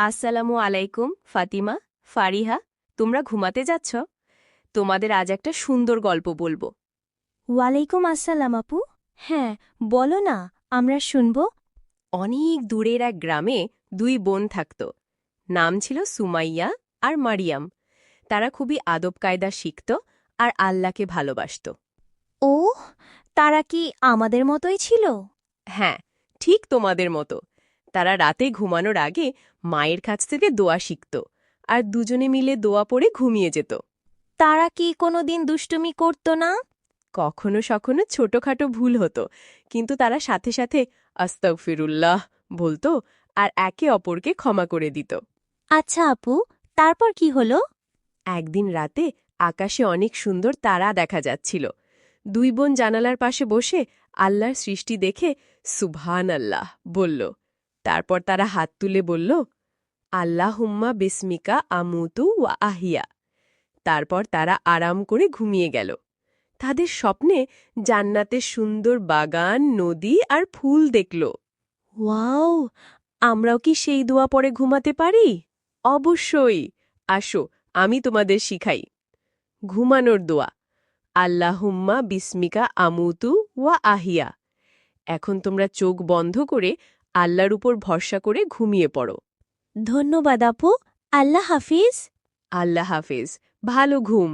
আসসালামু আলাইকুম ফাতিমা, ফারিহা, তোমরা ঘুমাতে যাচ্ছ? তোমাদের আজ একটা সুন্দর গল্প বলবো। ওয়ালাইকুম আসসালাম আপু। হ্যাঁ, বলো না, আমরা শুনব। অনেক দূরের এক গ্রামে দুই বোন থাকত। নাম ছিল সুমাইয়া আর মারিয়াম। তারা খুবই আদব কায়দা শিখত আর আল্লাহকে ভালোবাসত। ও, তারা কি আমাদের মতোই ছিল? হ্যাঁ, ঠিক তোমাদের মতো। তারা রাতে ঘুমানোর আগে মায়ের কাছ থেকে দোয়া শিখত আর দুজনে মিলে দোয়া পড়ে ঘুমিয়ে যেত। তারা কি কোনোদিন দুষ্টুমি করত না? কখনো সখনো ছোটখাটো ভুল হতো, কিন্তু তারা সাথে সাথে আস্তাগফিরুল্লাহ বলতো আর একে অপরকে ক্ষমা করে দিত। আচ্ছা আপু, তারপর কি হলো? একদিন রাতে আকাশে অনেক সুন্দর তারা দেখা যাচ্ছিল। দুই বোন জানালার পাশে বসে আল্লাহর সৃষ্টি দেখে সুবহান আল্লাহ বলল। তারপর তারা হাত তুলে বলল, আল্লাহুম্মা বিসমিকা আমুতু ওয়া আহিয়া। তারপর তারা আরাম করে ঘুমিয়ে গেল। তাদের স্বপ্নে জান্নাতের সুন্দর বাগান, নদী আর ফুল দেখল। ওয়াও, আমরাও কি সেই দোয়া পড়ে ঘুমাতে পারি? অবশ্যই। আসো, আমি তোমাদের শিখাই। ঘুমানোর দোয়া। আল্লাহুম্মা বিসমিকা আমুতু ওয়া আহিয়া। এখন তোমরা চোখ বন্ধ করে আল্লাহর উপর ভরসা করে ঘুমিয়ে পড়ো। ধন্যবাদ আপু। আল্লাহ হাফিজ। আল্লাহ হাফেজ। ভালো ঘুম।